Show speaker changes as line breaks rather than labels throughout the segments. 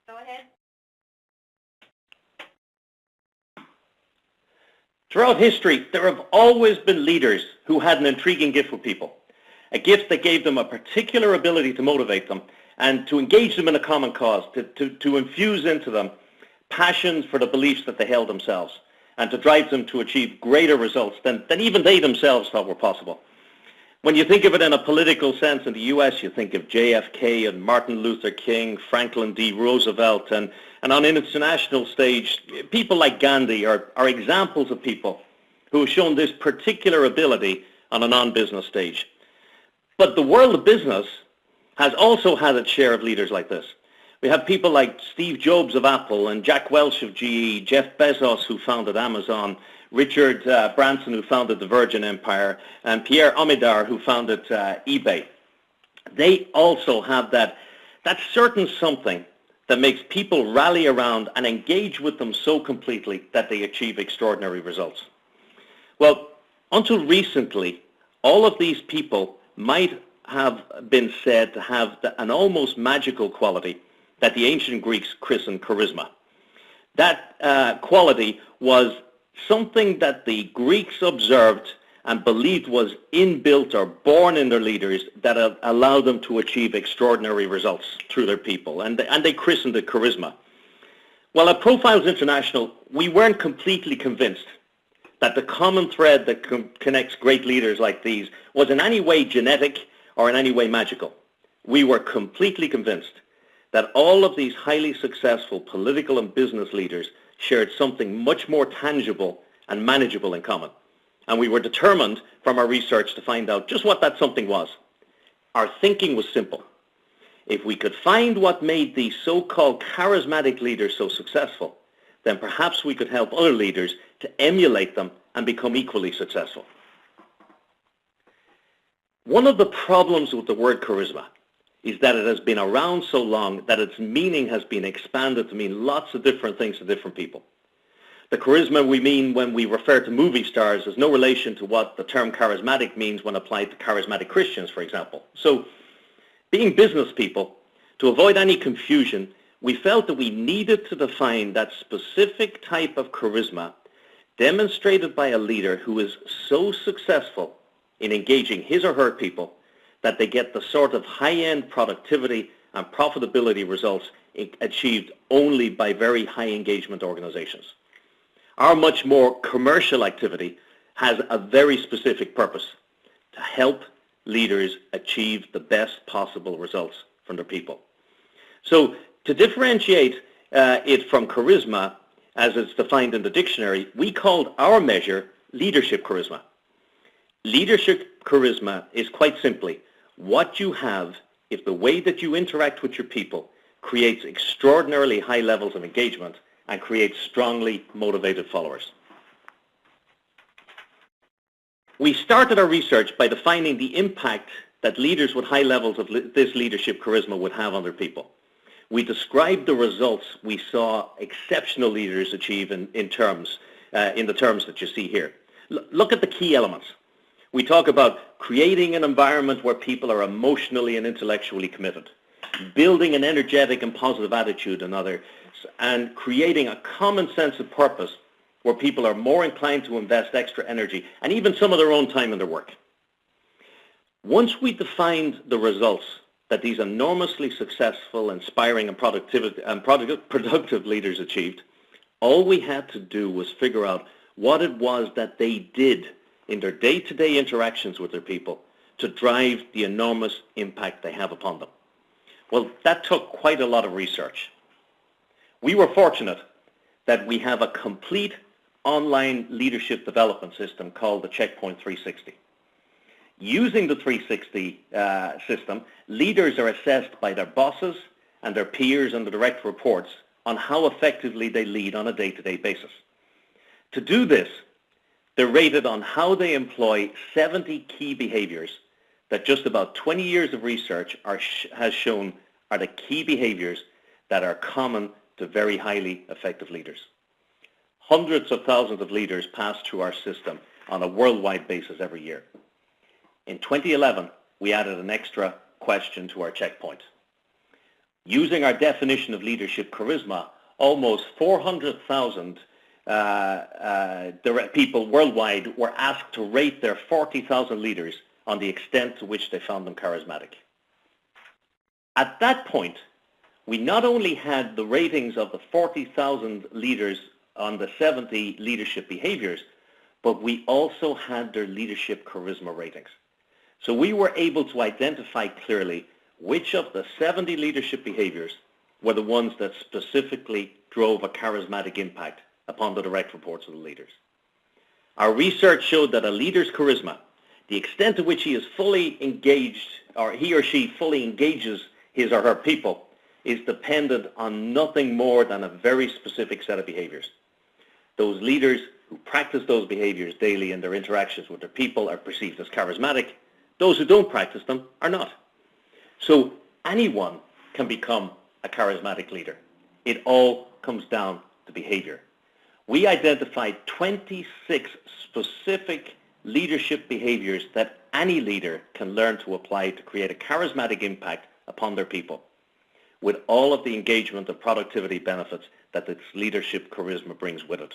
Go ahead.
Throughout history, there have always been leaders who had an intriguing gift with people, a gift that gave them a particular ability to motivate them and to engage them in a common cause, to infuse into them passions for the beliefs that they held themselves, and to drive them to achieve greater results than even they themselves thought were possible. When you think of it in a political sense in the US, you think of JFK and Martin Luther King, Franklin D. Roosevelt, and on an international stage, people like Gandhi are examples of people who have shown this particular ability on a non-business stage. But the world of business has also had its share of leaders like this. We have people like Steve Jobs of Apple and Jack Welch of GE, Jeff Bezos who founded Amazon, Richard Branson who founded the Virgin Empire, and Pierre Omidyar who founded eBay. They also have that certain something that makes people rally around and engage with them so completely that they achieve extraordinary results. Well, until recently, all of these people might have been said to have an almost magical quality that the ancient Greeks christened charisma. That quality was something that the Greeks observed and believed was inbuilt or born in their leaders that allowed them to achieve extraordinary results through their people, and they christened it charisma. Well, at Profiles International, we weren't completely convinced that the common thread that connects great leaders like these was in any way genetic or in any way magical. We were completely convinced that all of these highly successful political and business leaders shared something much more tangible and manageable in common. And we were determined from our research to find out just what that something was. Our thinking was simple. If we could find what made these so-called charismatic leaders so successful, then perhaps we could help other leaders to emulate them and become equally successful. One of the problems with the word charisma is that it has been around so long that its meaning has been expanded to mean lots of different things to different people. The charisma we mean when we refer to movie stars has no relation to what the term charismatic means when applied to charismatic Christians, for example. So, being business people, to avoid any confusion, we felt that we needed to define that specific type of charisma demonstrated by a leader who is so successful in engaging his or her people that they get the sort of high-end productivity and profitability results achieved only by very high engagement organizations. Our much more commercial activity has a very specific purpose: to help leaders achieve the best possible results from their people. So to differentiate it from charisma, as it's defined in the dictionary, we called our measure leadership charisma. Leadership charisma is quite simply what you have if the way that you interact with your people creates extraordinarily high levels of engagement and creates strongly motivated followers. We started our research by defining the impact that leaders with high levels of this leadership charisma would have on their people. We described the results we saw exceptional leaders achieve in the terms that you see here. Look at the key elements. We talk about creating an environment where people are emotionally and intellectually committed, building an energetic and positive attitude in others, and creating a common sense of purpose where people are more inclined to invest extra energy and even some of their own time in their work. Once we defined the results that these enormously successful, inspiring, and productive leaders achieved, all we had to do was figure out what it was that they did in their day-to-day interactions with their people to drive the enormous impact they have upon them. Well, that took quite a lot of research. We were fortunate that we have a complete online leadership development system called the Checkpoint 360. Using the 360 system, leaders are assessed by their bosses and their peers and the direct reports on how effectively they lead on a day-to-day basis. To do this, they're rated on how they employ 70 key behaviors that just about 20 years of research has shown are the key behaviors that are common to very highly effective leaders. Hundreds of thousands of leaders pass through our system on a worldwide basis every year. In 2011, we added an extra question to our checkpoint. Using our definition of leadership charisma, almost 400,000 direct people worldwide were asked to rate their 40,000 leaders on the extent to which they found them charismatic. At that point, we not only had the ratings of the 40,000 leaders on the 70 leadership behaviors, but we also had their leadership charisma ratings. So we were able to identify clearly which of the 70 leadership behaviors were the ones that specifically drove a charismatic impact upon the direct reports of the leaders. Our research showed that a leader's charisma, the extent to which he is fully engaged, or he or she fully engages his or her people, is dependent on nothing more than a very specific set of behaviors. Those leaders who practice those behaviors daily in their interactions with their people are perceived as charismatic. Those who don't practice them are not. So anyone can become a charismatic leader. It all comes down to behavior. We identified 26 specific leadership behaviors that any leader can learn to apply to create a charismatic impact upon their people, with all of the engagement and productivity benefits that its leadership charisma brings with it.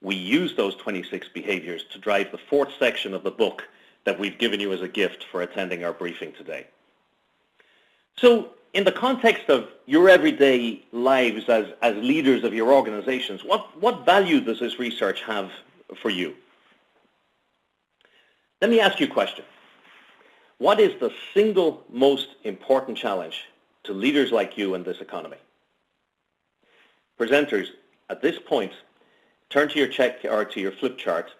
We use those 26 behaviors to drive the fourth section of the book that we've given you as a gift for attending our briefing today. So in the context of your everyday lives as leaders of your organizations, what value does this research have for you? Let me ask you a question. What is the single most important challenge to leaders like you in this economy? Presenters, at this point, turn to your check or to your flip chart,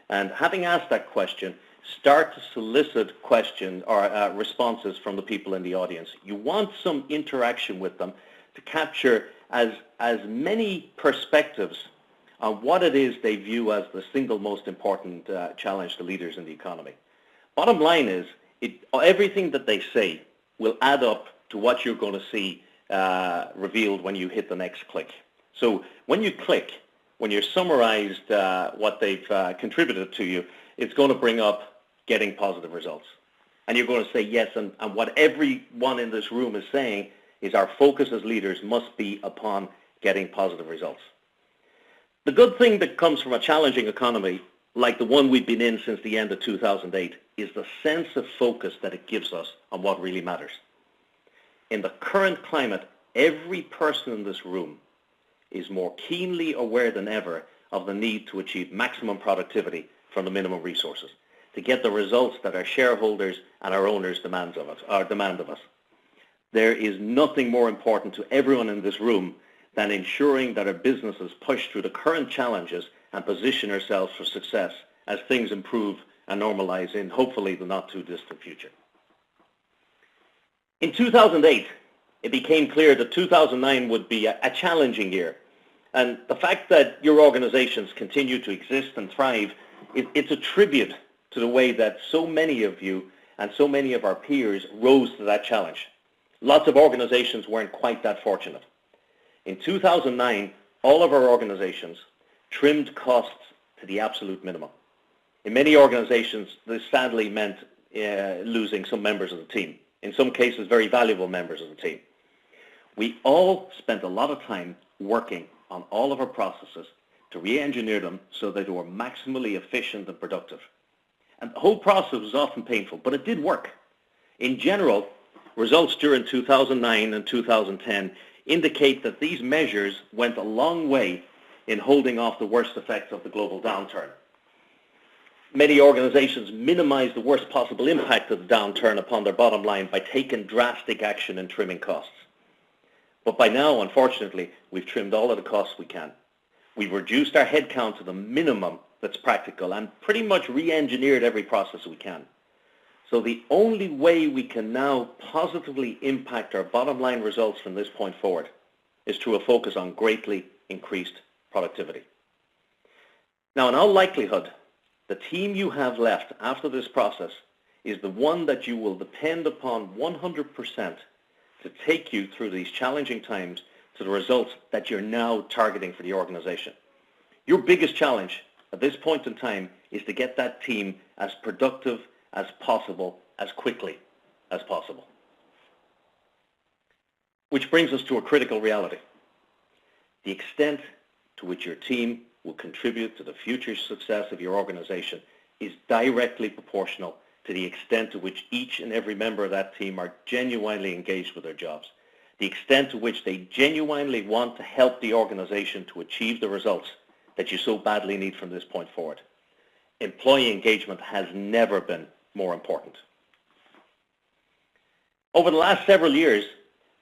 and having asked that question, start to solicit questions or responses from the people in the audience. You want some interaction with them to capture as many perspectives on what it is they view as the single most important challenge to leaders in the economy. Bottom line is, everything that they say will add up to what you're going to see revealed when you hit the next click. So when you click, when you're summarized what they've contributed to you, it's going to bring up getting positive results. And you're going to say yes, and what everyone in this room is saying is our focus as leaders must be upon getting positive results. The good thing that comes from a challenging economy like the one we've been in since the end of 2008 is the sense of focus that it gives us on what really matters. In the current climate, every person in this room is more keenly aware than ever of the need to achieve maximum productivity from the minimum resources, to get the results that our shareholders and our owners demand of us. There is nothing more important to everyone in this room than ensuring that our businesses push through the current challenges and position ourselves for success as things improve and normalize in hopefully the not too distant future. In 2008, it became clear that 2009 would be a challenging year. And the fact that your organizations continue to exist and thrive, it's a tribute to the way that so many of you and so many of our peers rose to that challenge. Lots of organizations weren't quite that fortunate. In 2009, all of our organizations trimmed costs to the absolute minimum. In many organizations, this sadly meant losing some members of the team. In some cases, very valuable members of the team. We all spent a lot of time working on all of our processes to re-engineer them so that they were maximally efficient and productive. And the whole process was often painful, but it did work. In general, results during 2009 and 2010 indicate that these measures went a long way in holding off the worst effects of the global downturn. Many organizations minimized the worst possible impact of the downturn upon their bottom line by taking drastic action and trimming costs. But by now, unfortunately, we've trimmed all of the costs we can. We've reduced our headcount to the minimum that's practical and pretty much re-engineered every process we can. So the only way we can now positively impact our bottom line results from this point forward is through a focus on greatly increased productivity. Now, in all likelihood, the team you have left after this process is the one that you will depend upon 100% to take you through these challenging times to the results that you're now targeting for the organization. Your biggest challenge at this point in time is to get that team as productive as possible, as quickly as possible. Which brings us to a critical reality. The extent to which your team will contribute to the future success of your organization is directly proportional to the extent to which each and every member of that team are genuinely engaged with their jobs, the extent to which they genuinely want to help the organization to achieve the results that you so badly need from this point forward. Employee engagement has never been more important. Over the last several years,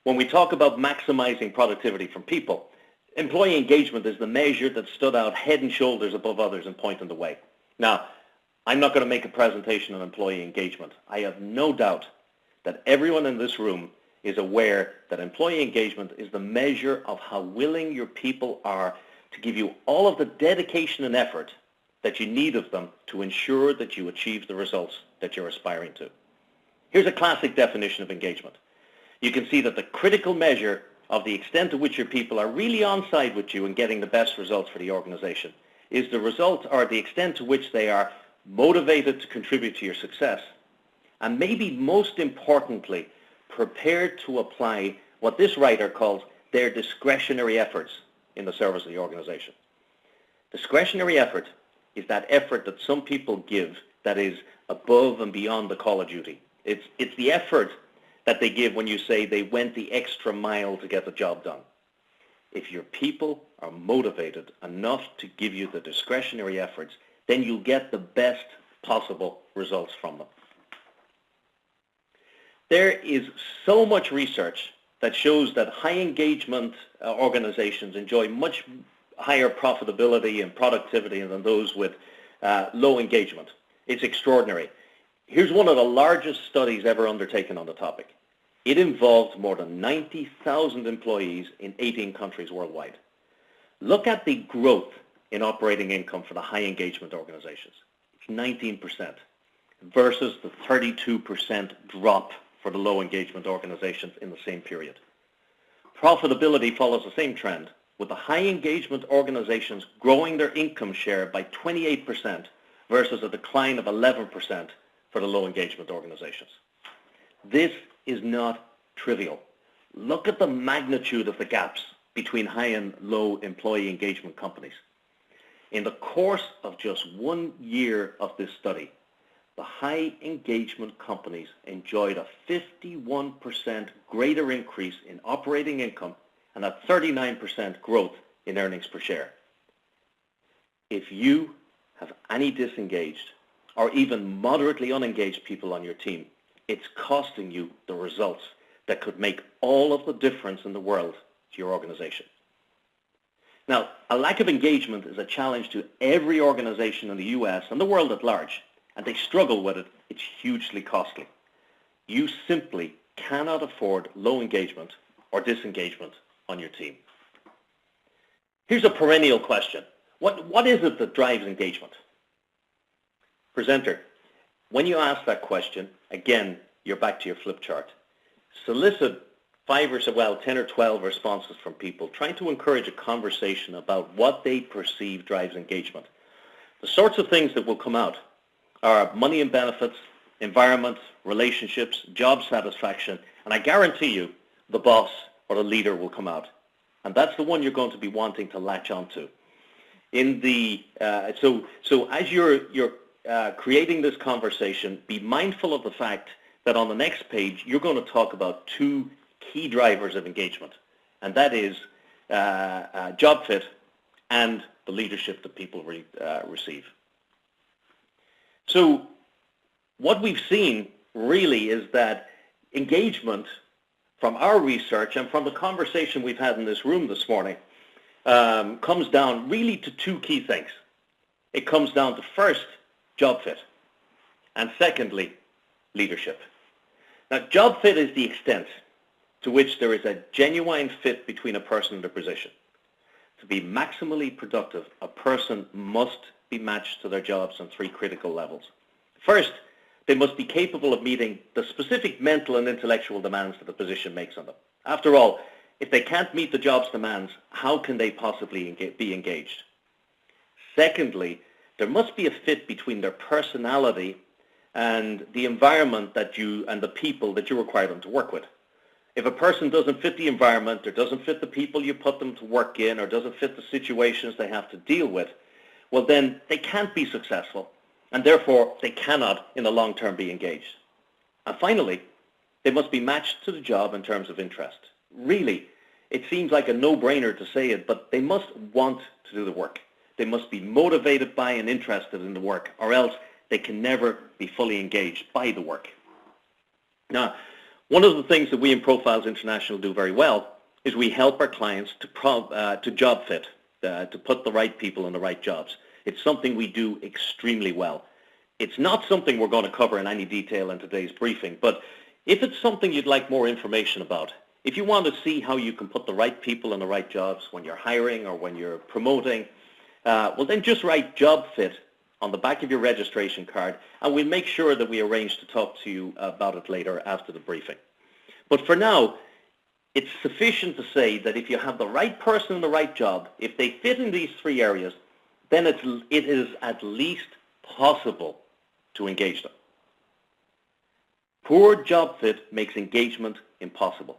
when we talk about maximizing productivity from people, employee engagement is the measure that stood out head and shoulders above others and pointing the way. Now, I'm not going to make a presentation on employee engagement. I have no doubt that everyone in this room is aware that employee engagement is the measure of how willing your people are to give you all of the dedication and effort that you need of them to ensure that you achieve the results that you're aspiring to. Here's a classic definition of engagement. You can see that the critical measure of the extent to which your people are really on side with you in getting the best results for the organization is the result or the extent to which they are motivated to contribute to your success, and maybe most importantly, prepared to apply what this writer calls their discretionary efforts in the service of the organization. Discretionary effort is that effort that some people give that is above and beyond the call of duty. It's the effort that they give when you say they went the extra mile to get the job done. If your people are motivated enough to give you the discretionary efforts, then you'll get the best possible results from them. There is so much research that shows that high engagement organizations enjoy much higher profitability and productivity than those with low engagement. It's extraordinary. Here's one of the largest studies ever undertaken on the topic. It involved more than 90,000 employees in 18 countries worldwide. Look at the growth in operating income for the high engagement organizations. It's 19% versus the 32% drop for the low engagement organizations in the same period. Profitability follows the same trend, with the high engagement organizations growing their income share by 28% versus a decline of 11% for the low engagement organizations. This is not trivial. Look at the magnitude of the gaps between high and low employee engagement companies. In the course of just 1 year of this study, the high engagement companies enjoyed a 51% greater increase in operating income and a 39% growth in earnings per share. If you have any disengaged or even moderately unengaged people on your team, it's costing you the results that could make all of the difference in the world to your organization. Now, a lack of engagement is a challenge to every organization in the US and the world at large, and they struggle with it. It's hugely costly. You simply cannot afford low engagement or disengagement on your team. Here's a perennial question. What is it that drives engagement? Presenter, when you ask that question, again, you're back to your flip chart. Solicit 10 or 12 responses from people, trying to encourage a conversation about what they perceive drives engagement. The sorts of things that will come out are money and benefits, environment, relationships, job satisfaction, and I guarantee you the boss or the leader will come out. And that's the one you're going to be wanting to latch onto. So as you're creating this conversation, be mindful of the fact that on the next page, you're going to talk about two key drivers of engagement, and that is job fit and the leadership that people receive. So what we've seen really is that engagement, from our research and from the conversation we've had in this room this morning, comes down really to two key things. It comes down to, first, job fit, and secondly, leadership. Now, job fit is the extent to which there is a genuine fit between a person and a position. To be maximally productive, a person must be matched to their jobs on three critical levels. First, they must be capable of meeting the specific mental and intellectual demands that the position makes on them. After all, if they can't meet the job's demands, how can they possibly be engaged? Secondly, there must be a fit between their personality and the environment that you and the people that you require them to work with. If a person doesn't fit the environment or doesn't fit the people you put them to work in or doesn't fit the situations they have to deal with, well then they can't be successful and therefore they cannot in the long term be engaged. And finally, they must be matched to the job in terms of interest. Really, it seems like a no-brainer to say it, but they must want to do the work. They must be motivated by and interested in the work, or else they can never be fully engaged by the work. Now, one of the things that we in Profiles International do very well is we help our clients to job fit, to put the right people in the right jobs. It's something we do extremely well. It's not something we're going to cover in any detail in today's briefing, but if it's something you'd like more information about, if you want to see how you can put the right people in the right jobs when you're hiring or when you're promoting, well then just write job fit on the back of your registration card, and we'll make sure that we arrange to talk to you about it later after the briefing. But for now, it's sufficient to say that if you have the right person in the right job, if they fit in these three areas, then it is at least possible to engage them. Poor job fit makes engagement impossible,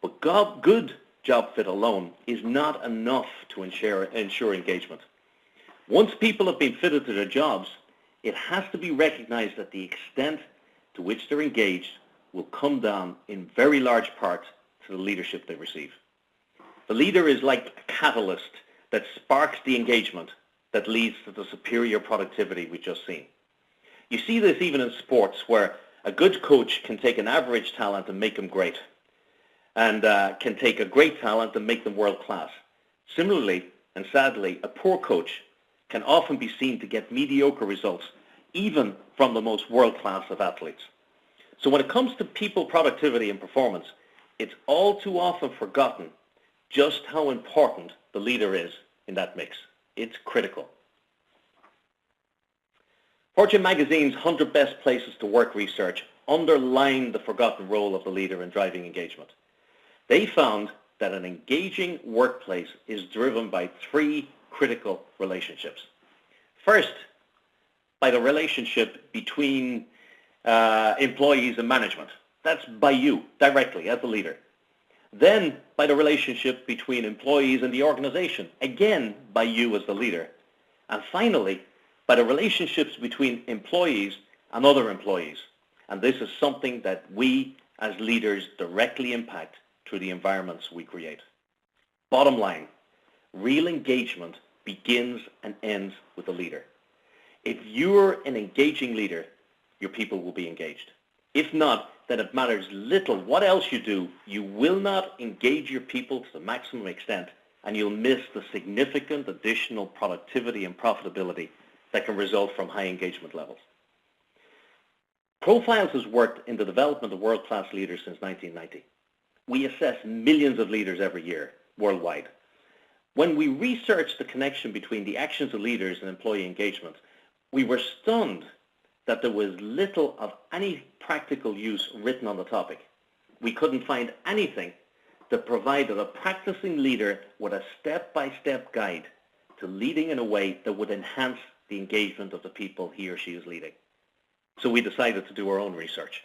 but good job fit alone is not enough to ensure engagement. Once people have been fitted to their jobs, it has to be recognized that the extent to which they're engaged will come down in very large part to the leadership they receive. The leader is like a catalyst that sparks the engagement that leads to the superior productivity we've just seen. You see this even in sports, where a good coach can take an average talent and make them great, and can take a great talent and make them world class. Similarly, and sadly, a poor coach can often be seen to get mediocre results, even from the most world-class of athletes. So when it comes to people productivity and performance, it's all too often forgotten just how important the leader is in that mix. It's critical. Fortune magazine's 100 Best Places to Work research underlined the forgotten role of the leader in driving engagement. They found that an engaging workplace is driven by three critical relationships. First, by the relationship between employees and management. That's by you, directly, as the leader. Then, by the relationship between employees and the organization, again, by you as the leader. And finally, by the relationships between employees and other employees. And this is something that we, as leaders, directly impact through the environments we create. Bottom line, real engagement begins and ends with the leader. If you're an engaging leader, your people will be engaged. If not, then it matters little what else you do. You will not engage your people to the maximum extent, and you'll miss the significant additional productivity and profitability that can result from high engagement levels. Profiles has worked in the development of world-class leaders since 1990. We assess millions of leaders every year worldwide. When we researched the connection between the actions of leaders and employee engagement, we were stunned that there was little of any practical use written on the topic. We couldn't find anything that provided a practicing leader with a step-by-step guide to leading in a way that would enhance the engagement of the people he or she is leading. So we decided to do our own research.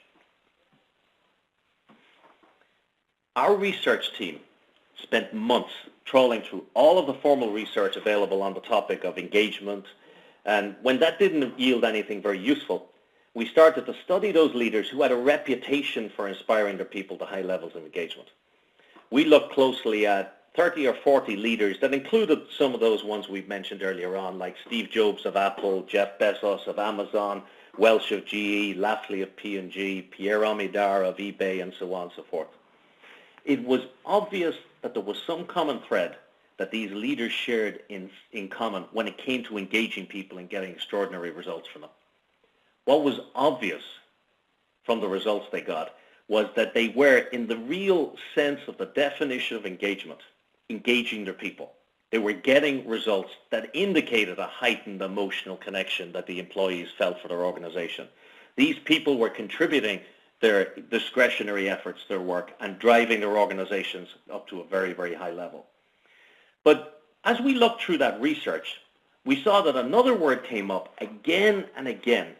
Our research team spent months trawling through all of the formal research available on the topic of engagement, and when that didn't yield anything very useful, we started to study those leaders who had a reputation for inspiring their people to high levels of engagement. We looked closely at 30 or 40 leaders that included some of those ones we've mentioned earlier on, like Steve Jobs of Apple, Jeff Bezos of Amazon, Welch of GE, Lafley of P&G, Pierre Amidar of eBay, and so on and so forth. It was obvious that there was some common thread that these leaders shared in common when it came to engaging people and getting extraordinary results from them. What was obvious from the results they got was that they were, in the real sense of the definition of engagement, engaging their people. They were getting results that indicated a heightened emotional connection that the employees felt for their organization. These people were contributing their discretionary efforts, their work, and driving their organizations up to a very, very high level. But as we looked through that research, we saw that another word came up again and again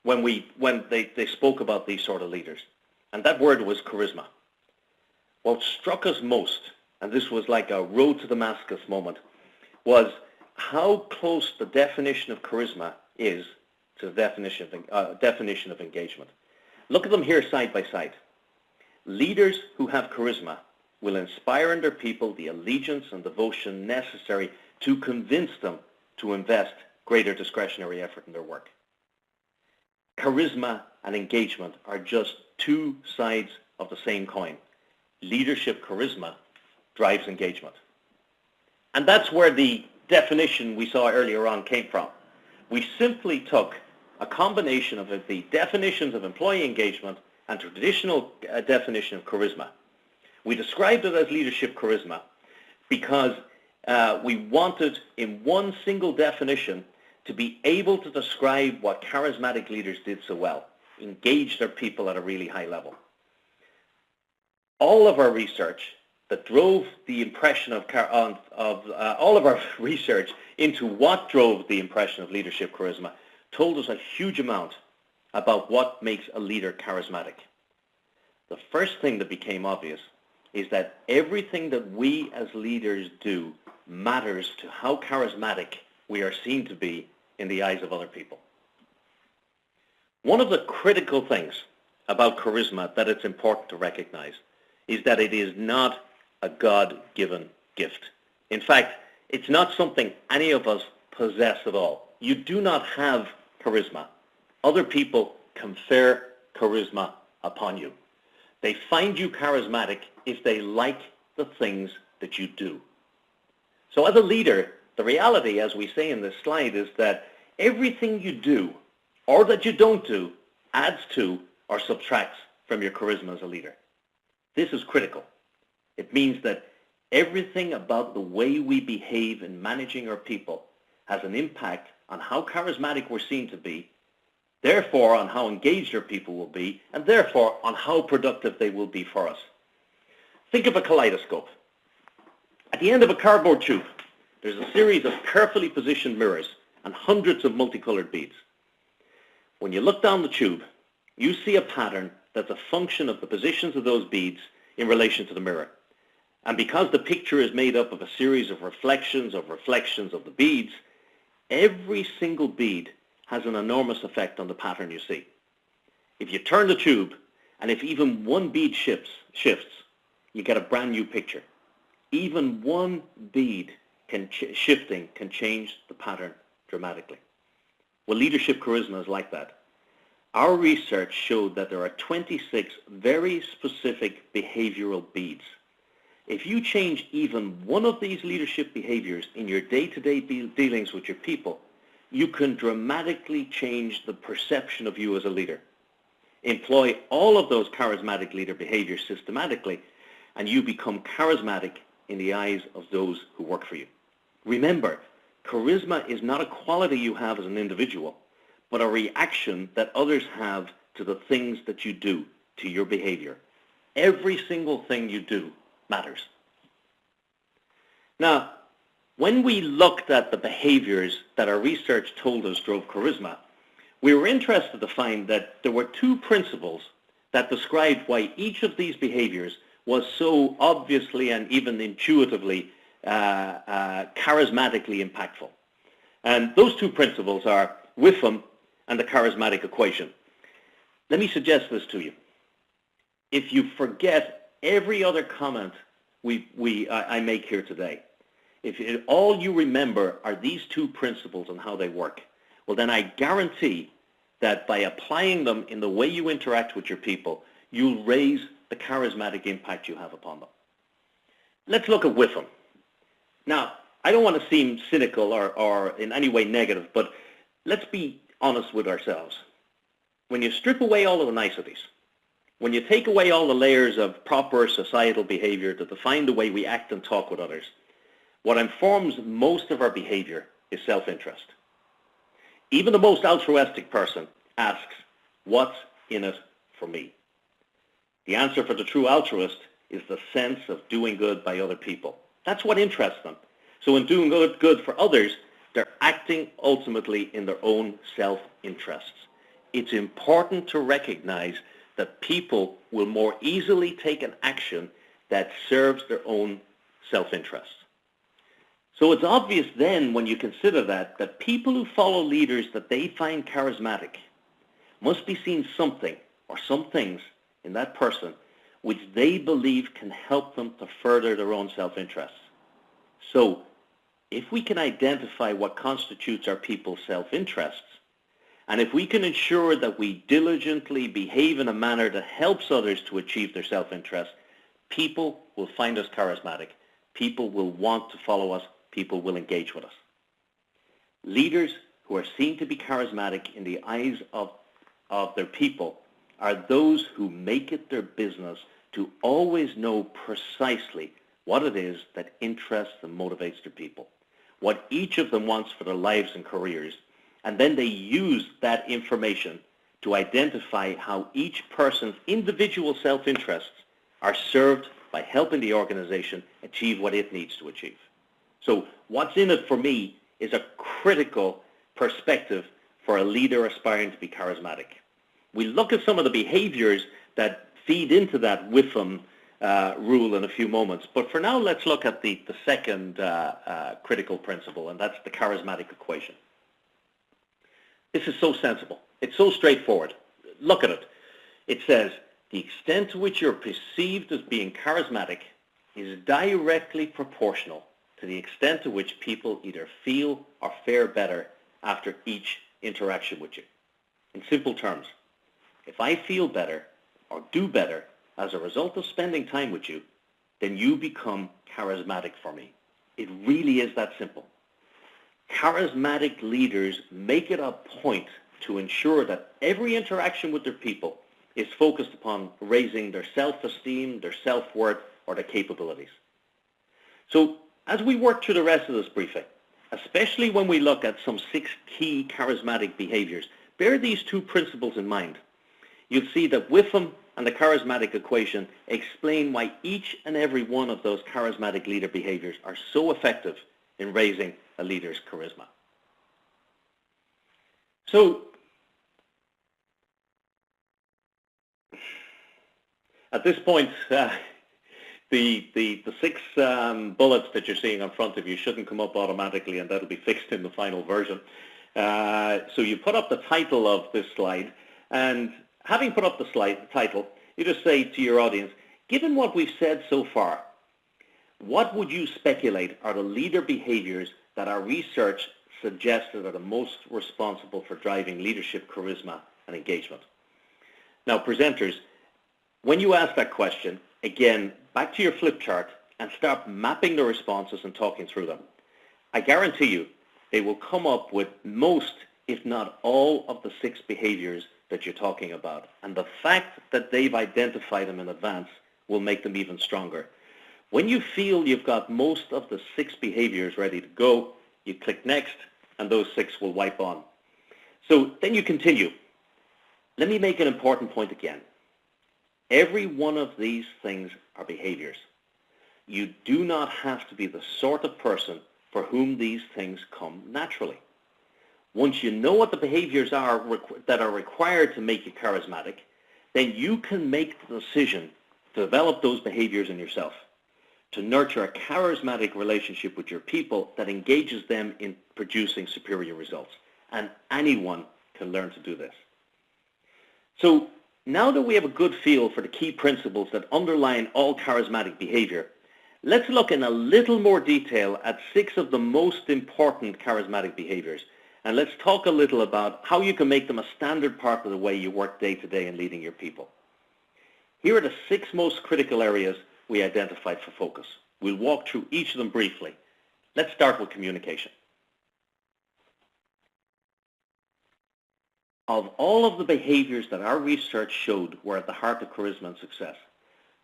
when they spoke about these sort of leaders. And that word was charisma. what struck us most, and this was like a road to Damascus moment, was how close the definition of charisma is to the definition of engagement. Look at them here side by side. Leaders who have charisma will inspire in their people the allegiance and devotion necessary to convince them to invest greater discretionary effort in their work. Charisma and engagement are just two sides of the same coin. Leadership charisma drives engagement. And that's where the definition we saw earlier on came from. We simply took a combination of the definitions of employee engagement and traditional definition of charisma. We described it as leadership charisma because we wanted in one single definition to be able to describe what charismatic leaders did so well, engage their people at a really high level. All of our research that drove the impression all of our research into what drove the impression of leadership charisma told us a huge amount about what makes a leader charismatic. The first thing that became obvious is that everything that we as leaders do matters to how charismatic we are seen to be in the eyes of other people. One of the critical things about charisma that it's important to recognize is that it is not a God-given gift. In fact, it's not something any of us possess at all. You do not have charisma. Other people confer charisma upon you. They find you charismatic if they like the things that you do. So as a leader, the reality, as we say in this slide, is that everything you do or that you don't do adds to or subtracts from your charisma as a leader. This is critical. It means that everything about the way we behave in managing our people has an impact on how charismatic we're seen to be, therefore on how engaged our people will be, and therefore on how productive they will be for us. Think of a kaleidoscope. At the end of a cardboard tube, there's a series of carefully positioned mirrors and hundreds of multicolored beads. When you look down the tube, you see a pattern that's a function of the positions of those beads in relation to the mirror. And because the picture is made up of a series of reflections of the beads, every single bead has an enormous effect on the pattern you see. If you turn the tube, and if even one bead shifts, you get a brand new picture. Even one bead shifting can change the pattern dramatically. Well, leadership charisma is like that. Our research showed that there are 26 very specific behavioral beads. If you change even one of these leadership behaviors in your day-to-day dealings with your people, you can dramatically change the perception of you as a leader. Employ all of those charismatic leader behaviors systematically, and you become charismatic in the eyes of those who work for you. Remember, charisma is not a quality you have as an individual, but a reaction that others have to the things that you do, to your behavior. Every single thing you do matters. Now, when we looked at the behaviors that our research told us drove charisma, we were interested to find that there were two principles that described why each of these behaviors was so obviously and even intuitively charismatically impactful. And those two principles are WIFM and the charismatic equation. Let me suggest this to you. If you forget every other comment I make here today, if all you remember are these two principles and how they work, well then I guarantee that by applying them in the way you interact with your people, you'll raise the charismatic impact you have upon them. Let's look at WIFM. Now, I don't want to seem cynical or in any way negative, but let's be honest with ourselves. When you strip away all of the niceties, when you take away all the layers of proper societal behavior that define the way we act and talk with others, what informs most of our behavior is self-interest. Even the most altruistic person asks, what's in it for me? The answer for the true altruist is the sense of doing good by other people. That's what interests them. So in doing good for others, they're acting ultimately in their own self-interests. It's important to recognize that people will more easily take an action that serves their own self-interest. So it's obvious then, when you consider that people who follow leaders that they find charismatic must be seeing something or some things in that person which they believe can help them to further their own self-interest. So if we can identify what constitutes our people's self-interests, and if we can ensure that we diligently behave in a manner that helps others to achieve their self-interest, people will find us charismatic. People will want to follow us. People will engage with us. Leaders who are seen to be charismatic in the eyes of their people are those who make it their business to always know precisely what it is that interests and motivates their people, what each of them wants for their lives and careers, and then they use that information to identify how each person's individual self-interests are served by helping the organization achieve what it needs to achieve. So what's in it for me is a critical perspective for a leader aspiring to be charismatic. We look at some of the behaviors that feed into that WIFM rule in a few moments, but for now let's look at the second critical principle, and that's the charismatic equation. This is so sensible. It's so straightforward. Look at it. It says the extent to which you're perceived as being charismatic is directly proportional to the extent to which people either feel or fare better after each interaction with you. In simple terms, if I feel better or do better as a result of spending time with you, then you become charismatic for me. It really is that simple. Charismatic leaders make it a point to ensure that every interaction with their people is focused upon raising their self-esteem, their self-worth, or their capabilities. So as we work through the rest of this briefing, especially when we look at some 6 key charismatic behaviors, bear these 2 principles in mind. You'll see that WIFM and the charismatic equation explain why each and every one of those charismatic leader behaviors are so effective in raising a leader's charisma. So at this point, the 6 bullets that you're seeing in front of you shouldn't come up automatically, and that'll be fixed in the final version. So you put up the title of this slide, and having put up the title, you just say to your audience, given what we've said so far, what would you speculate are the leader behaviors that our research suggested are the most responsible for driving leadership, charisma, and engagement? Now, presenters, when you ask that question, again, back to your flip chart and start mapping the responses and talking through them. I guarantee you they will come up with most, if not all, of the 6 behaviors that you're talking about. And the fact that they've identified them in advance will make them even stronger. When you feel you've got most of the 6 behaviors ready to go, you click next, and those 6 will wipe on. So then you continue. Let me make an important point again. Every one of these things are behaviors. You do not have to be the sort of person for whom these things come naturally. Once you know what the behaviors are that are required to make you charismatic, then you can make the decision to develop those behaviors in yourself, to nurture a charismatic relationship with your people that engages them in producing superior results. And anyone can learn to do this. So now that we have a good feel for the key principles that underline all charismatic behavior, let's look in a little more detail at 6 of the most important charismatic behaviors. And let's talk a little about how you can make them a standard part of the way you work day to day in leading your people. Here are the 6 most critical areas we identified for focus. We'll walk through each of them briefly. Let's start with communication. Of all of the behaviors that our research showed were at the heart of charisma and success,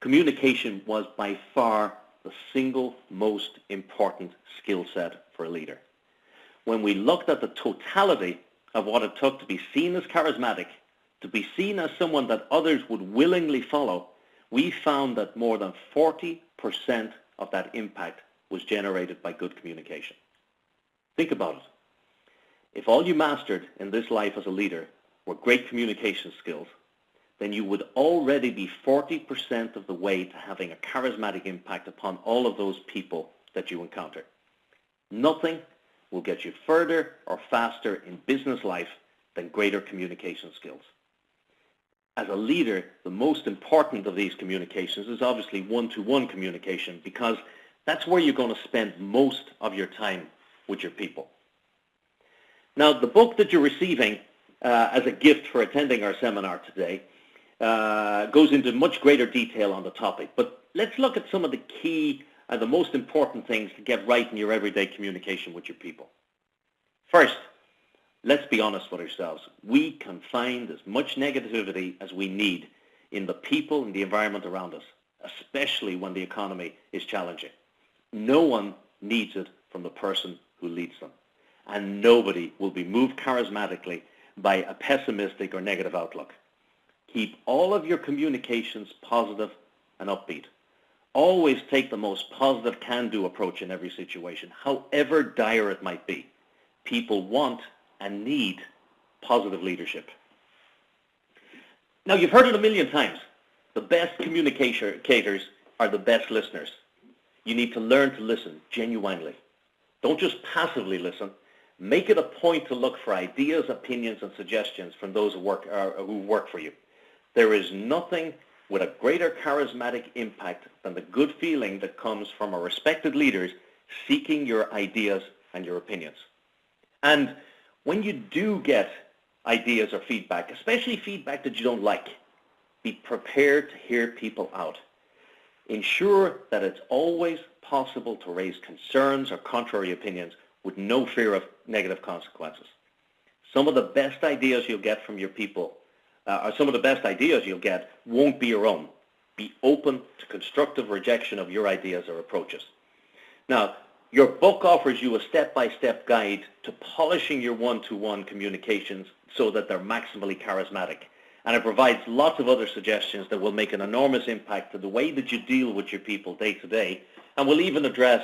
communication was by far the single most important skill set for a leader. When we looked at the totality of what it took to be seen as charismatic, to be seen as someone that others would willingly follow, we found that more than 40% of that impact was generated by good communication. Think about it. If all you mastered in this life as a leader were great communication skills, then you would already be 40% of the way to having a charismatic impact upon all of those people that you encounter. Nothing will get you further or faster in business life than greater communication skills. As a leader, the most important of these communications is obviously one-to-one communication, because that's where you're going to spend most of your time with your people. Now, the book that you're receiving as a gift for attending our seminar today goes into much greater detail on the topic, but let's look at some of the key and the most important things to get right in your everyday communication with your people. First, let's be honest with ourselves. We can find as much negativity as we need in the people and the environment around us, especially when the economy is challenging. No one needs it from the person who leads them, and nobody will be moved charismatically by a pessimistic or negative outlook. Keep all of your communications positive and upbeat. Always take the most positive can-do approach in every situation, however dire it might be. People want and need positive leadership. Now, you've heard it a million times. The best communicators are the best listeners. You need to learn to listen genuinely. Don't just passively listen. Make it a point to look for ideas, opinions, and suggestions from those who work for you. There is nothing with a greater charismatic impact than the good feeling that comes from a respected leaders seeking your ideas and your opinions. And when you do get ideas or feedback, especially feedback that you don't like, be prepared to hear people out. Ensure that it's always possible to raise concerns or contrary opinions with no fear of negative consequences. Some of the best ideas you'll get from your people, or some of the best ideas you'll get, won't be your own. Be open to constructive rejection of your ideas or approaches. Now, your book offers you a step-by-step guide to polishing your one-to-one communications so that they're maximally charismatic. And it provides lots of other suggestions that will make an enormous impact to the way that you deal with your people day to day, and will even address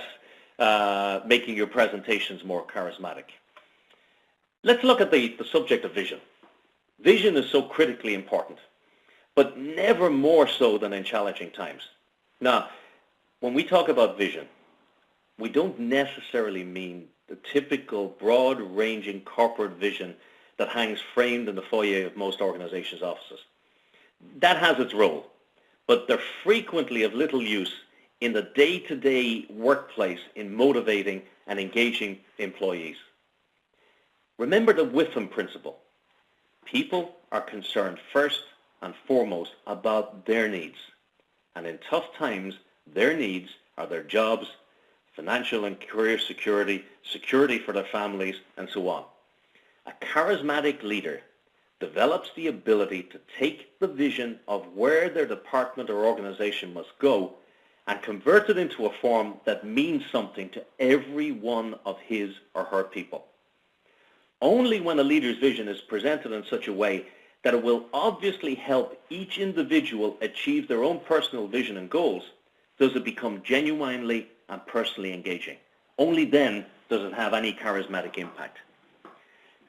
making your presentations more charismatic. Let's look at the subject of vision. Vision is so critically important, but never more so than in challenging times. Now, when we talk about vision, we don't necessarily mean the typical broad-ranging corporate vision that hangs framed in the foyer of most organizations' offices. That has its role, but they're frequently of little use in the day-to-day workplace in motivating and engaging employees. Remember the Whitman principle. People are concerned first and foremost about their needs, and in tough times, their needs are their jobs, financial and career security, security for their families, and so on. A charismatic leader develops the ability to take the vision of where their department or organization must go and convert it into a form that means something to every one of his or her people. Only when a leader's vision is presented in such a way that it will obviously help each individual achieve their own personal vision and goals does it become genuinely and personally engaging. Only then does it have any charismatic impact.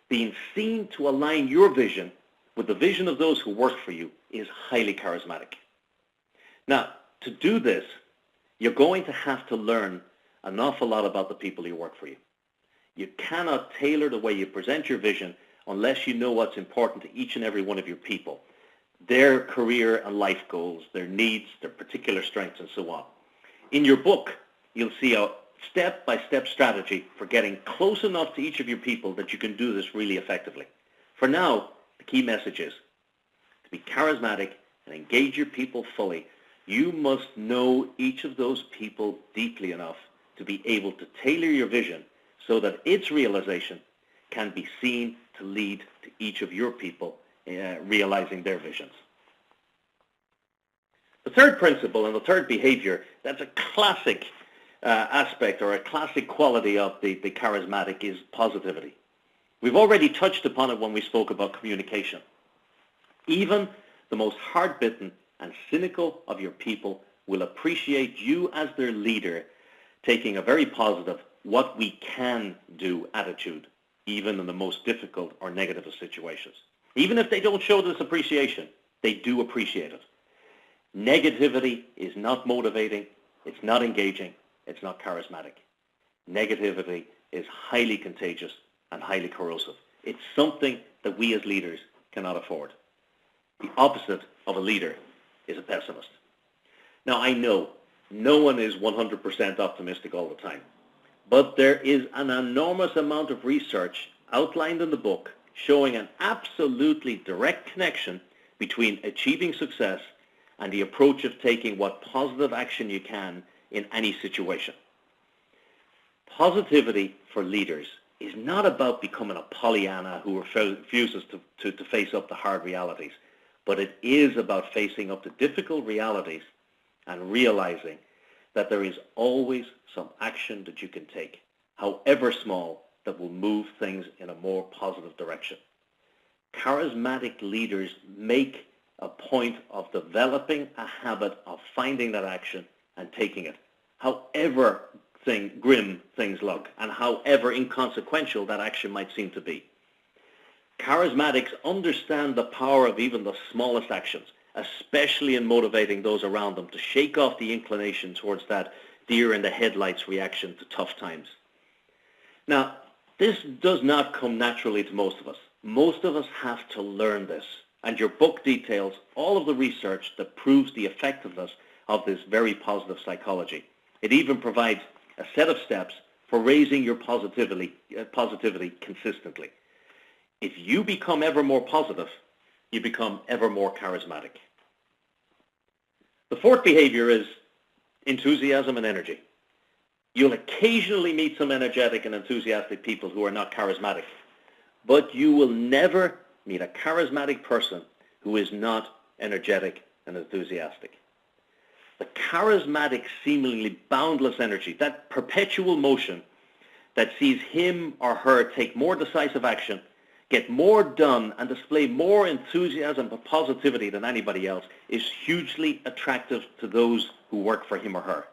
Being seen to align your vision with the vision of those who work for you is highly charismatic. Now, to do this, you're going to have to learn an awful lot about the people who work for you. You cannot tailor the way you present your vision unless you know what's important to each and every one of your people, their career and life goals, their needs, their particular strengths, and so on. In your book, you'll see a step-by-step strategy for getting close enough to each of your people that you can do this really effectively. For now, the key message is to be charismatic and engage your people fully. You must know each of those people deeply enough to be able to tailor your vision so that its realization can be seen to lead to each of your people realizing their visions. The third principle and the third behavior, that's a classic aspect or a classic quality of the charismatic, is positivity. We've already touched upon it when we spoke about communication. Even the most hard-bitten and cynical of your people will appreciate you as their leader taking a very positive, what we can do attitude, even in the most difficult or negative of situations. Even if they don't show this appreciation, They do appreciate it. Negativity is not motivating, it's not engaging, it's not charismatic. Negativity is highly contagious and highly corrosive. It's something that we as leaders cannot afford. The opposite of a leader is a pessimist. Now, I know no one is 100% optimistic all the time, but there is an enormous amount of research outlined in the book showing an absolutely direct connection between achieving success and the approach of taking what positive action you can in any situation. Positivity for leaders is not about becoming a Pollyanna who refuses to face up to hard realities, but it is about facing up to difficult realities and realizing that there is always some action that you can take, however small, that will move things in a more positive direction. Charismatic leaders make a point of developing a habit of finding that action and taking it, however grim things look and however inconsequential that action might seem to be. Charismatics understand the power of even the smallest actions, especially in motivating those around them to shake off the inclination towards that deer in the headlights reaction to tough times. Now, this does not come naturally to most of us. Most of us have to learn this, and your book details all of the research that proves the effectiveness of this very positive psychology. It even provides a set of steps for raising your positivity consistently. If you become ever more positive, you become ever more charismatic. The fourth behavior is enthusiasm and energy. You'll occasionally meet some energetic and enthusiastic people who are not charismatic, but you will never meet a charismatic person who is not energetic and enthusiastic. The charismatic, seemingly boundless energy, that perpetual motion that sees him or her take more decisive action, get more done, and display more enthusiasm and positivity than anybody else, is hugely attractive to those who work for him or her.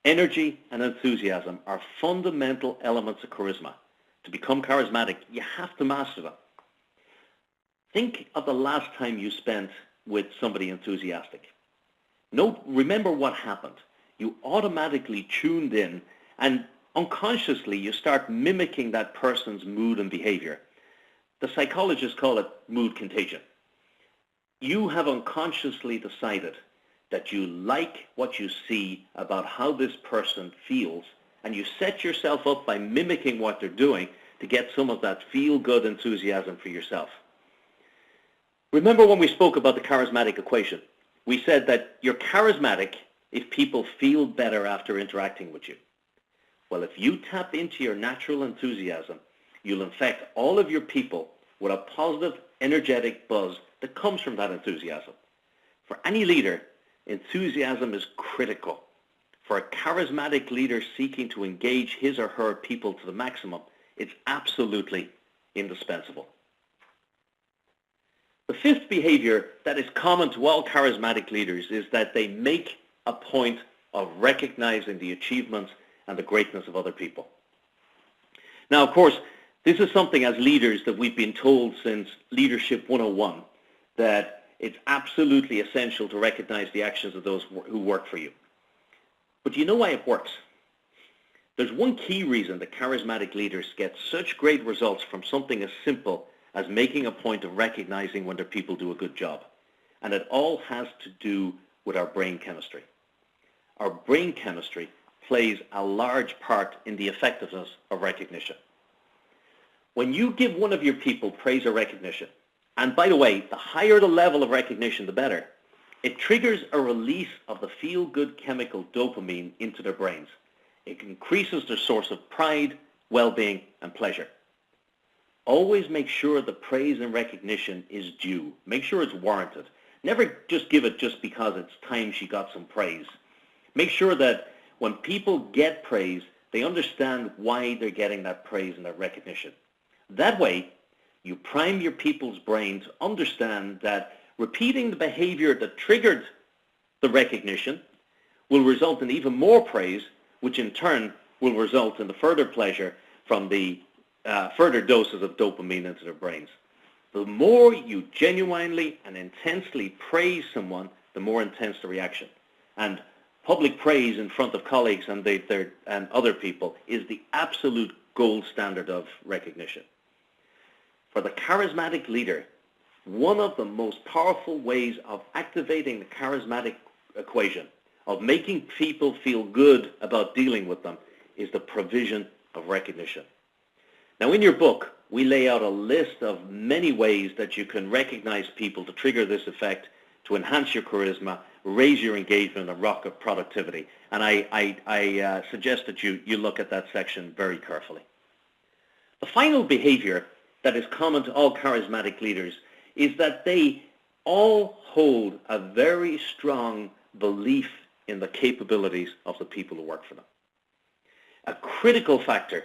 Energy and enthusiasm are fundamental elements of charisma. To become charismatic, you have to master them. Think of the last time you spent with somebody enthusiastic. Remember what happened. You automatically tuned in, and unconsciously you start mimicking that person's mood and behavior. The psychologists call it mood contagion. You have unconsciously decided that you like what you see about how this person feels, and you set yourself up by mimicking what they're doing to get some of that feel-good enthusiasm for yourself. Remember when we spoke about the charismatic equation? We said that you're charismatic if people feel better after interacting with you. Well, if you tap into your natural enthusiasm, you'll infect all of your people with a positive, energetic buzz that comes from that enthusiasm. For any leader, enthusiasm is critical. For a charismatic leader seeking to engage his or her people to the maximum, it's absolutely indispensable. The fifth behavior that is common to all charismatic leaders is that they make a point of recognizing the achievements and the greatness of other people. Now, of course, this is something as leaders that we've been told since Leadership 101, that it's absolutely essential to recognize the actions of those who work for you. But do you know why it works? There's one key reason that charismatic leaders get such great results from something as simple as making a point of recognizing when their people do a good job. And it all has to do with our brain chemistry. Our brain chemistry plays a large part in the effectiveness of recognition. When you give one of your people praise or recognition, and by the way, the higher the level of recognition, the better, it triggers a release of the feel-good chemical dopamine into their brains. It increases their source of pride, well-being, and pleasure. Always make sure the praise and recognition is due. Make sure it's warranted. Never just give it just because it's time she got some praise. Make sure that when people get praise, they understand why they're getting that praise and that recognition. That way, you prime your people's brain to understand that repeating the behavior that triggered the recognition will result in even more praise, which in turn will result in the further pleasure from the further doses of dopamine into their brains. The more you genuinely and intensely praise someone, the more intense the reaction. And public praise in front of colleagues and other people is the absolute gold standard of recognition. For the charismatic leader, one of the most powerful ways of activating the charismatic equation, of making people feel good about dealing with them, is the provision of recognition. Now, in your book, we lay out a list of many ways that you can recognize people to trigger this effect, to enhance your charisma, raise your engagement, and rocket productivity. And I suggest that you look at that section very carefully. The final behavior that is common to all charismatic leaders is that they all hold a very strong belief in the capabilities of the people who work for them. A critical factor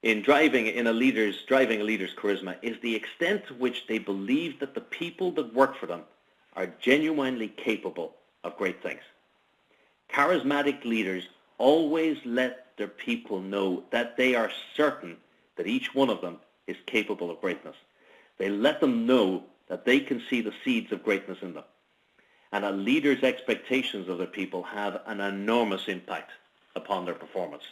in driving a leader's charisma is the extent to which they believe that the people that work for them are genuinely capable of great things. Charismatic leaders always let their people know that they are certain that each one of them is capable of greatness. They let them know that they can see the seeds of greatness in them. And a leader's expectations of their people have an enormous impact upon their performance.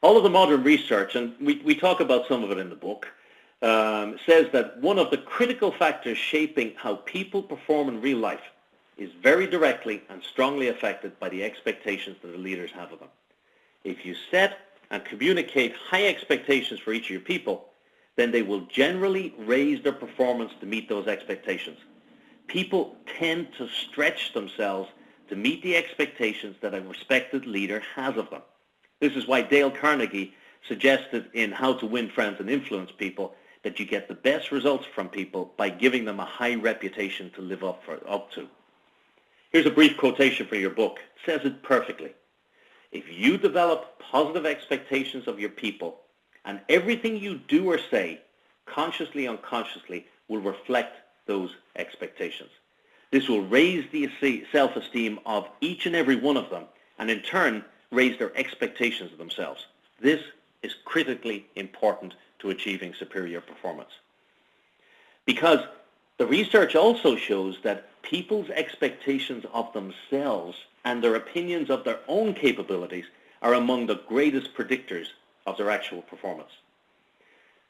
All of the modern research, and we talk about some of it in the book, says that one of the critical factors shaping how people perform in real life is very directly and strongly affected by the expectations that the leaders have of them. If you set and communicate high expectations for each of your people, then they will generally raise their performance to meet those expectations. People tend to stretch themselves to meet the expectations that a respected leader has of them. This is why Dale Carnegie suggested in How to Win Friends and Influence People that you get the best results from people by giving them a high reputation to live up to. Here's a brief quotation from your book. It says it perfectly. If you develop positive expectations of your people, and everything you do or say, consciously or unconsciously, will reflect those expectations. This will raise the self-esteem of each and every one of them, and in turn, raise their expectations of themselves. This is critically important to achieving superior performance. Because the research also shows that people's expectations of themselves and their opinions of their own capabilities are among the greatest predictors of their actual performance.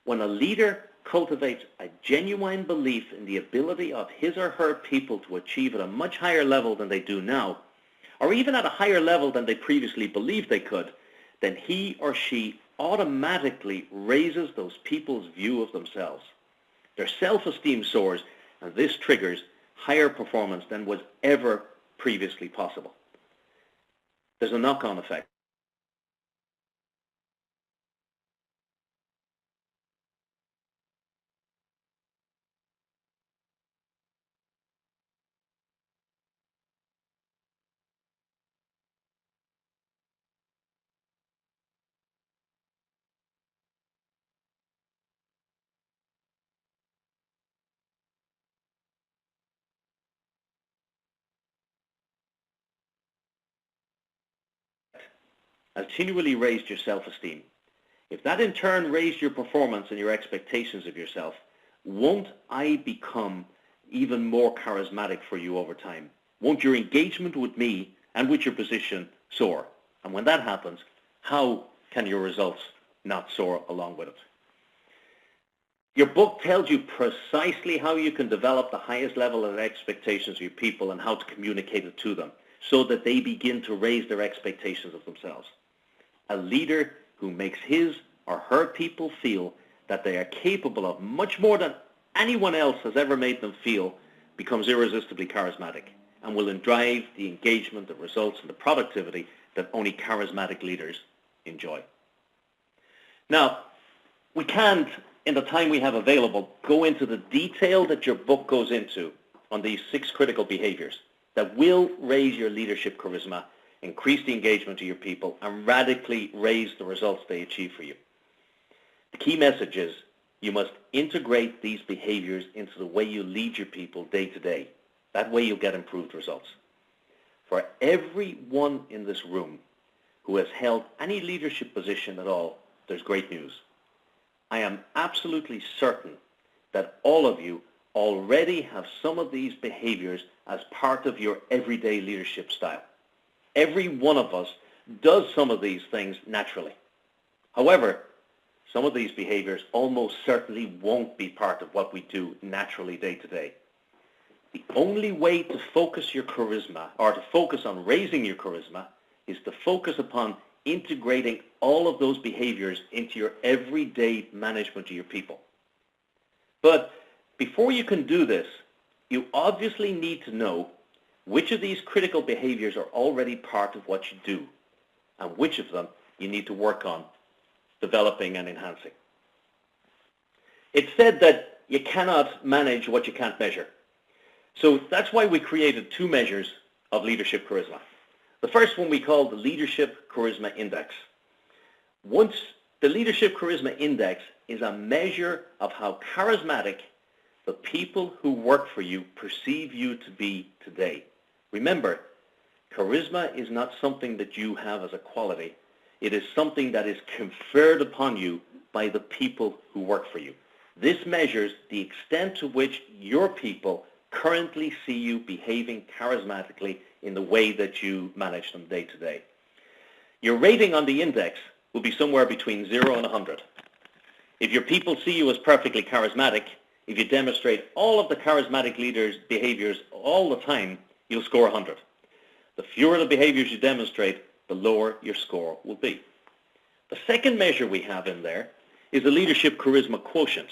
When a leader cultivates a genuine belief in the ability of his or her people to achieve at a much higher level than they do now, or even at a higher level than they previously believed they could, then he or she automatically raises those people's view of themselves. Their self-esteem soars, and this triggers higher performance than was ever previously possible. There's a knock-on effect. Continually raised your self-esteem. If that in turn raised your performance and your expectations of yourself, won't I become even more charismatic for you over time? Won't your engagement with me and with your position soar? And when that happens, how can your results not soar along with it? Your book tells you precisely how you can develop the highest level of expectations of your people and how to communicate it to them so that they begin to raise their expectations of themselves. A leader who makes his or her people feel that they are capable of much more than anyone else has ever made them feel becomes irresistibly charismatic and will drive the engagement, the results, and the productivity that only charismatic leaders enjoy. Now, we can't, in the time we have available, go into the detail that your book goes into on these 6 critical behaviors that will raise your leadership charisma, increase the engagement of your people, and radically raise the results they achieve for you. The key message is you must integrate these behaviors into the way you lead your people day to day. That way you'll get improved results. For everyone in this room who has held any leadership position at all, there's great news. I am absolutely certain that all of you already have some of these behaviors as part of your everyday leadership style. Every one of us does some of these things naturally. However, some of these behaviors almost certainly won't be part of what we do naturally day to day. The only way to focus your charisma, or to focus on raising your charisma, is to focus upon integrating all of those behaviors into your everyday management of your people. But before you can do this, you obviously need to know which of these critical behaviors are already part of what you do, and which of them you need to work on developing and enhancing. It's said that you cannot manage what you can't measure. So that's why we created two measures of leadership charisma. The first one we call the Leadership Charisma Index. The Leadership Charisma Index is a measure of how charismatic the people who work for you perceive you to be today. Remember, charisma is not something that you have as a quality. It is something that is conferred upon you by the people who work for you. This measures the extent to which your people currently see you behaving charismatically in the way that you manage them day to day. Your rating on the index will be somewhere between 0 and 100. If your people see you as perfectly charismatic, if you demonstrate all of the charismatic leaders' behaviors all the time, you'll score 100. The fewer the behaviors you demonstrate, the lower your score will be. The second measure we have in there is the Leadership Charisma Quotient.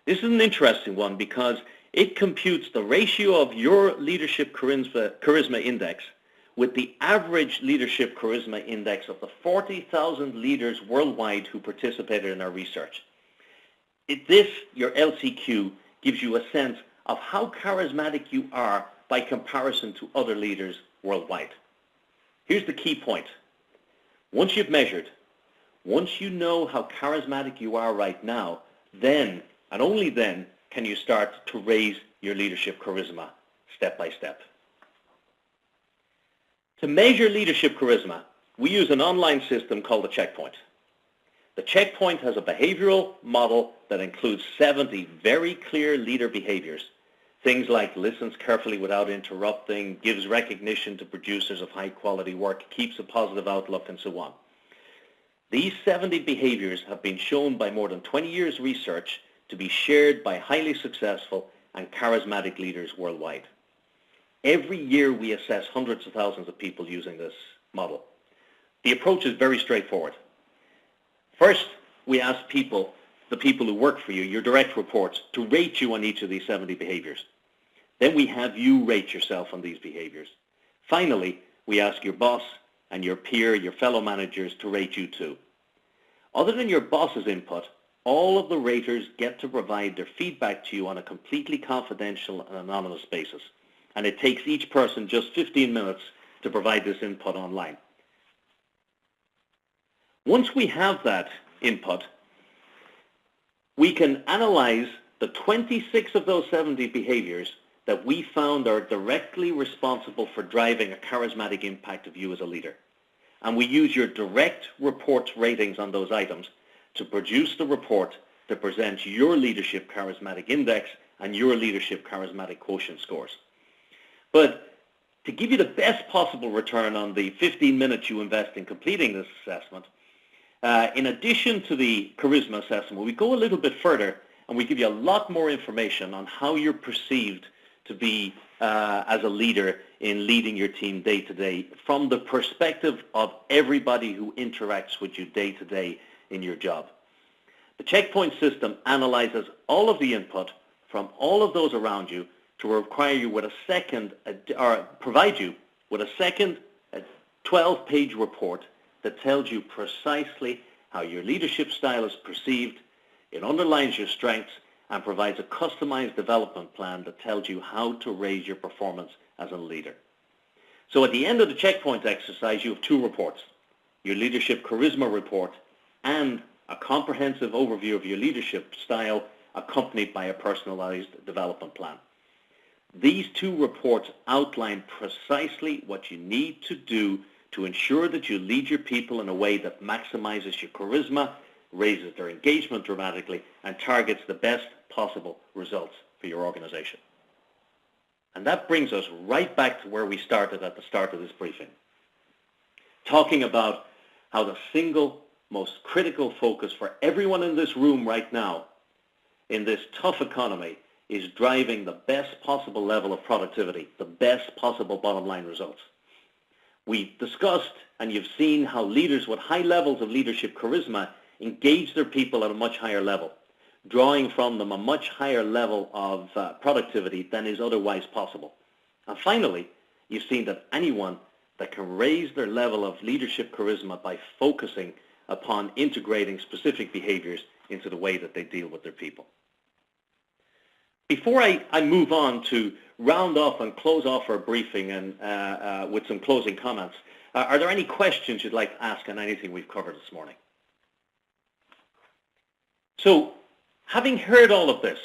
This is an interesting one because it computes the ratio of your Leadership Charisma Index with the average Leadership Charisma Index of the 40,000 leaders worldwide who participated in our research. Your LCQ, gives you a sense of how charismatic you are by comparison to other leaders worldwide. Here's the key point. Once you've measured, once you know how charismatic you are right now, then, and only then, can you start to raise your leadership charisma step by step. To measure leadership charisma, we use an online system called the Checkpoint. The Checkpoint has a behavioral model that includes 70 very clear leader behaviors. Things like listens carefully without interrupting, gives recognition to producers of high quality work, keeps a positive outlook, and so on. These 70 behaviors have been shown by more than 20 years research to be shared by highly successful and charismatic leaders worldwide. Every year we assess hundreds of thousands of people using this model. The approach is very straightforward. First, we ask the people who work for you, your direct reports, to rate you on each of these 70 behaviors. Then we have you rate yourself on these behaviors. Finally, we ask your boss and your peer, your fellow managers, to rate you too. Other than your boss's input, all of the raters get to provide their feedback to you on a completely confidential and anonymous basis. And it takes each person just 15 minutes to provide this input online. Once we have that input, we can analyze the 26 of those 70 behaviors that we found are directly responsible for driving a charismatic impact of you as a leader. And we use your direct reports ratings on those items to produce the report that presents your leadership charismatic index and your leadership charismatic quotient scores. But to give you the best possible return on the 15 minutes you invest in completing this assessment, in addition to the charisma assessment, we go a little bit further and we give you a lot more information on how you're perceived to be as a leader in leading your team day to day from the perspective of everybody who interacts with you day to day in your job. The Checkpoint system analyzes all of the input from all of those around you to require you with a second, or provide you with a second 12-page report that tells you precisely how your leadership style is perceived. It underlines your strengths and provides a customized development plan that tells you how to raise your performance as a leader. So at the end of the Checkpoint exercise, you have two reports, your leadership charisma report and a comprehensive overview of your leadership style accompanied by a personalized development plan. These two reports outline precisely what you need to do to ensure that you lead your people in a way that maximizes your charisma, raises their engagement dramatically, and targets the best possible results for your organization. And that brings us right back to where we started at the start of this briefing, talking about how the single most critical focus for everyone in this room right now in this tough economy is driving the best possible level of productivity, the best possible bottom line results. We discussed, and you've seen, how leaders with high levels of leadership charisma engage their people at a much higher level, drawing from them a much higher level of productivity than is otherwise possible. And finally, you've seen that anyone that can raise their level of leadership charisma by focusing upon integrating specific behaviors into the way that they deal with their people. Before I move on to round off and close off our briefing and with some closing comments, are there any questions you'd like to ask on anything we've covered this morning? So, having heard all of this,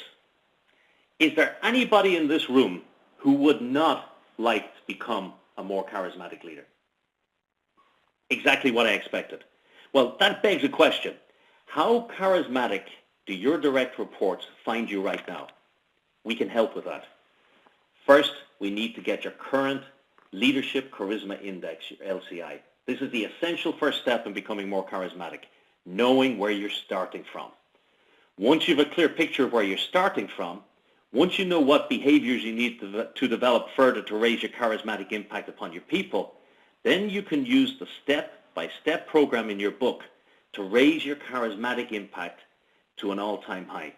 is there anybody in this room who would not like to become a more charismatic leader? Exactly what I expected. Well, that begs a question. How charismatic do your direct reports find you right now? We can help with that. First, we need to get your current Leadership Charisma Index, your LCI. This is the essential first step in becoming more charismatic, knowing where you're starting from. Once you have a clear picture of where you're starting from, once you know what behaviors you need to develop further to raise your charismatic impact upon your people, then you can use the step-by-step program in your book to raise your charismatic impact to an all-time high.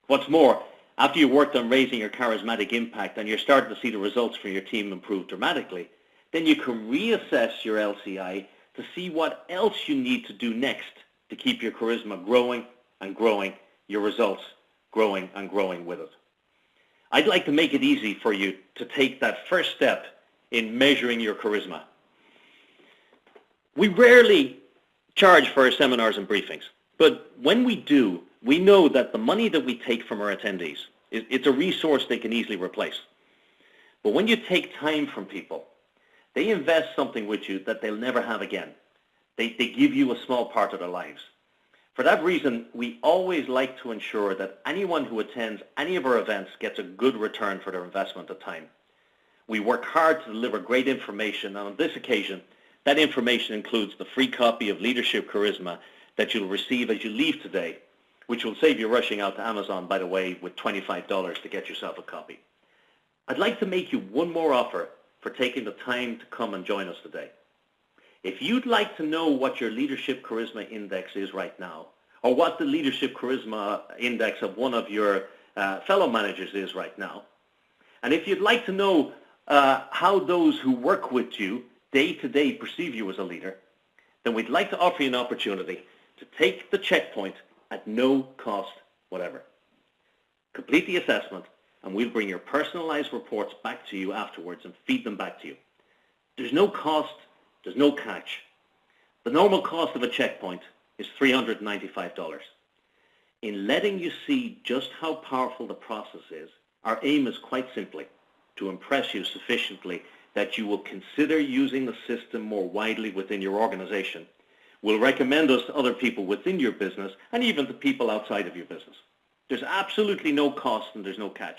What's more, after you've worked on raising your charismatic impact and you're starting to see the results for your team improve dramatically, then you can reassess your LCI to see what else you need to do next to keep your charisma growing and growing, your results growing and growing with it. I'd like to make it easy for you to take that first step in measuring your charisma. We rarely charge for our seminars and briefings, but when we do, we know that the money that we take from our attendees, it's a resource they can easily replace. But when you take time from people, they invest something with you that they'll never have again. They give you a small part of their lives. For that reason, we always like to ensure that anyone who attends any of our events gets a good return for their investment of time. We work hard to deliver great information, and on this occasion, that information includes the free copy of Leadership Charisma that you'll receive as you leave today, which will save you rushing out to Amazon, by the way, with $25 to get yourself a copy. I'd like to make you one more offer for taking the time to come and join us today. If you'd like to know what your Leadership Charisma Index is right now, or what the Leadership Charisma Index of one of your fellow managers is right now, and if you'd like to know how those who work with you day to day perceive you as a leader, then we'd like to offer you an opportunity to take the checkpoint at no cost whatever. Complete the assessment, and we'll bring your personalized reports back to you afterwards and feed them back to you. There's no cost, there's no catch. The normal cost of a checkpoint is $395. In letting you see just how powerful the process is, our aim is quite simply to impress you sufficiently that you will consider using the system more widely within your organization, will recommend us to other people within your business, and even to people outside of your business. There's absolutely no cost and there's no catch.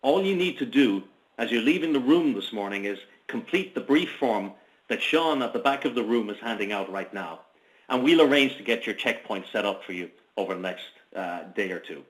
All you need to do as you're leaving the room this morning is complete the brief form that Sean at the back of the room is handing out right now, and we'll arrange to get your checkpoint set up for you over the next day or two.